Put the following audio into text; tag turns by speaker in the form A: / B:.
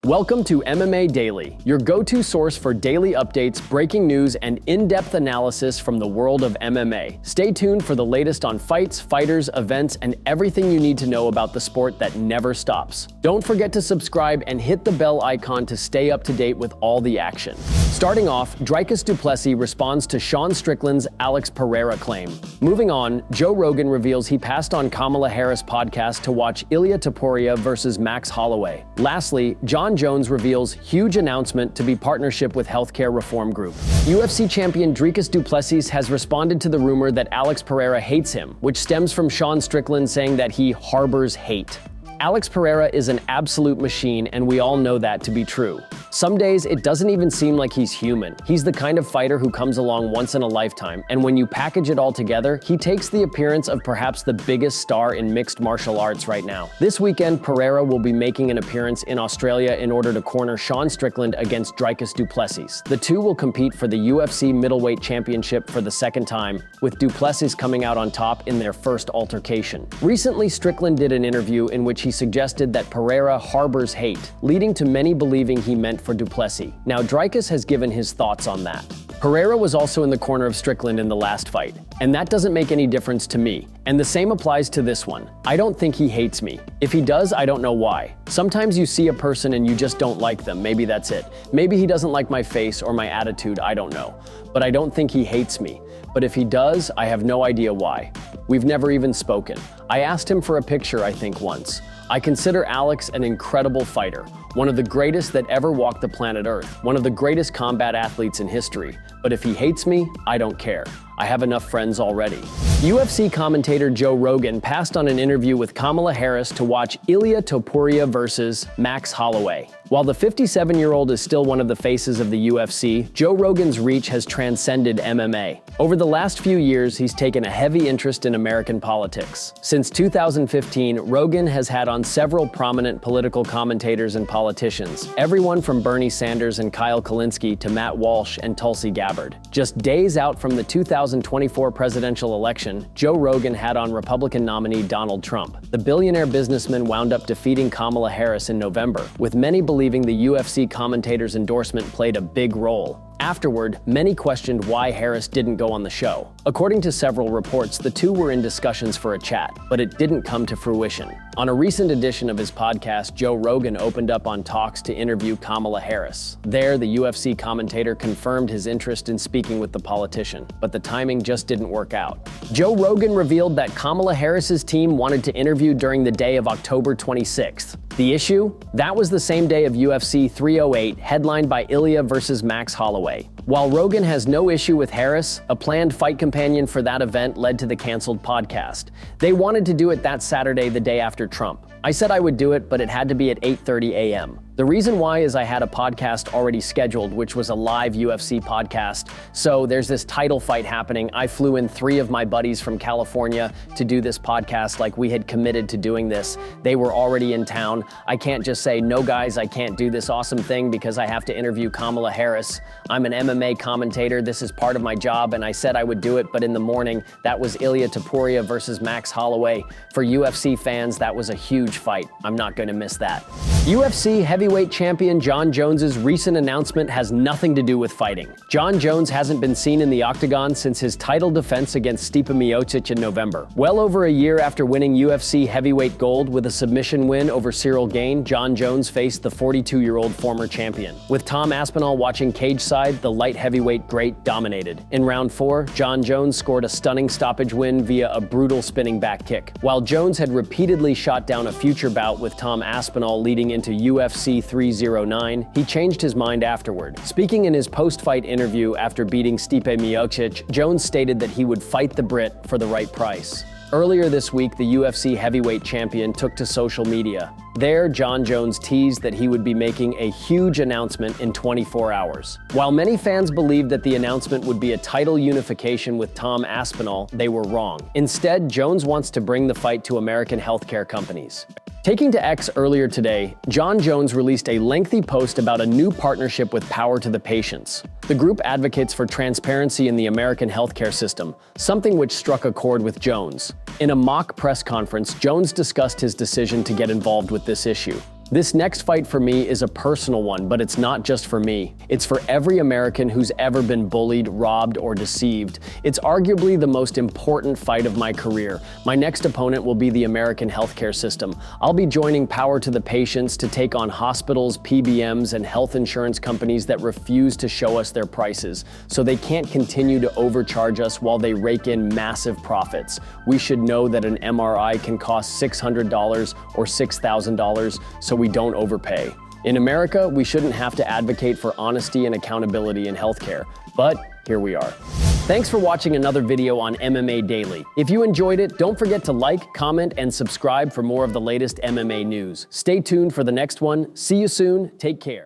A: Welcome to MMA Daily, your go-to source for daily updates, breaking news, and in-depth analysis from the world of MMA. Stay tuned for the latest on fights, fighters, events, and everything you need to know about the sport that never stops. Don't forget to subscribe and hit the bell icon to stay up to date with all the action. Starting off, Dricus du Plessis responds to Sean Strickland's Alex Pereira claim. Moving on, Joe Rogan reveals he passed on Kamala Harris podcast to watch Ilia Topuria versus Max Holloway. Lastly, Jon Jones reveals huge announcement to be partnership with healthcare reform group. UFC champion Dricus du Plessis has responded to the rumor that Alex Pereira hates him, which stems from Sean Strickland saying that he harbors hate. Alex Pereira is an absolute machine, and we all know that to be true. Some days, it doesn't even seem like he's human. He's the kind of fighter who comes along once in a lifetime, and when you package it all together, he takes the appearance of perhaps the biggest star in mixed martial arts right now. This weekend, Pereira will be making an appearance in Australia in order to corner Sean Strickland against Dricus du Plessis. The two will compete for the UFC middleweight championship for the second time, with du Plessis coming out on top in their first altercation. Recently, Strickland did an interview in which he suggested that Pereira harbors hate, leading to many believing he meant for du Plessis. Now, Dricus has given his thoughts on that. Pereira was also in the corner of Strickland in the last fight, and that doesn't make any difference to me. And the same applies to this one. I don't think he hates me. If he does, I don't know why. Sometimes you see a person and you just don't like them. Maybe that's it. Maybe he doesn't like my face or my attitude, I don't know. But I don't think he hates me. But if he does, I have no idea why. We've never even spoken. I asked him for a picture, I think, once. I consider Alex an incredible fighter, one of the greatest that ever walked the planet Earth, one of the greatest combat athletes in history. But if he hates me, I don't care. I have enough friends already. UFC commentator Joe Rogan passed on an interview with Kamala Harris to watch Ilia Topuria versus Max Holloway. While the 57-year-old is still one of the faces of the UFC, Joe Rogan's reach has transcended MMA. Over the last few years, he's taken a heavy interest in American politics. Since 2015, Rogan has had on several prominent political commentators and politicians, everyone from Bernie Sanders and Kyle Kalinske to Matt Walsh and Tulsi Gabbard. Just days out from the 2024 presidential election, Joe Rogan had on Republican nominee Donald Trump. The billionaire businessman wound up defeating Kamala Harris in November, with many believing the UFC commentator's endorsement played a big role. Afterward, many questioned why Harris didn't go on the show. According to several reports, the two were in discussions for a chat, but it didn't come to fruition. On a recent edition of his podcast, Joe Rogan opened up on talks to interview Kamala Harris. There, the UFC commentator confirmed his interest in speaking with the politician, but the timing just didn't work out. Joe Rogan revealed that Kamala Harris's team wanted to interview during the day of October 26th. The issue? That was the same day of UFC 308, headlined by Ilia versus Max Holloway. While Rogan has no issue with Harris, a planned fight companion for that event led to the canceled podcast. They wanted to do it that Saturday, the day after Trump. I said I would do it, but it had to be at 8:30 a.m. The reason why is I had a podcast already scheduled, which was a live UFC podcast. So there's this title fight happening. I flew in 3 of my buddies from California to do this podcast, like we had committed to doing this. They were already in town. I can't just say, no guys, I can't do this awesome thing because I have to interview Kamala Harris. I'm an MMA commentator. This is part of my job, and I said I would do it, but in the morning, that was Ilia Topuria versus Max Holloway. For UFC fans, that was a huge fight. I'm not going to miss that. UFC heavyweight champion Jon Jones's recent announcement has nothing to do with fighting. Jon Jones hasn't been seen in the octagon since his title defense against Stipe Miocic in November. Well over a year after winning UFC heavyweight gold with a submission win over Cyril Gane, Jon Jones faced the 42-year-old former champion. With Tom Aspinall watching cage side, the light heavyweight great dominated. In round 4, Jon Jones scored a stunning stoppage win via a brutal spinning back kick. While Jones had repeatedly shot down a future bout with Tom Aspinall leading into UFC 309, he changed his mind afterward. Speaking in his post-fight interview after beating Stipe Miocic, Jones stated that he would fight the Brit for the right price. Earlier this week, the UFC heavyweight champion took to social media. There, Jon Jones teased that he would be making a huge announcement in 24 hours. While many fans believed that the announcement would be a title unification with Tom Aspinall, they were wrong. Instead, Jones wants to bring the fight to American healthcare companies. Taking to X earlier today, Jon Jones released a lengthy post about a new partnership with Power to the Patients. The group advocates for transparency in the American healthcare system, something which struck a chord with Jones. In a mock press conference, Jones discussed his decision to get involved with this issue. This next fight for me is a personal one, but it's not just for me. It's for every American who's ever been bullied, robbed, or deceived. It's arguably the most important fight of my career. My next opponent will be the American healthcare system. I'll be joining power to the patients to take on hospitals, PBMs, and health insurance companies that refuse to show us their prices, so they can't continue to overcharge us while they rake in massive profits. We should know that an MRI can cost $600 or $6,000, so we don't overpay. In America, we shouldn't have to advocate for honesty and accountability in healthcare, but here we are. Thanks for watching another video on MMA Daily. If you enjoyed it, don't forget to like, comment, and subscribe for more of the latest MMA news. Stay tuned for the next one. See you soon. Take care.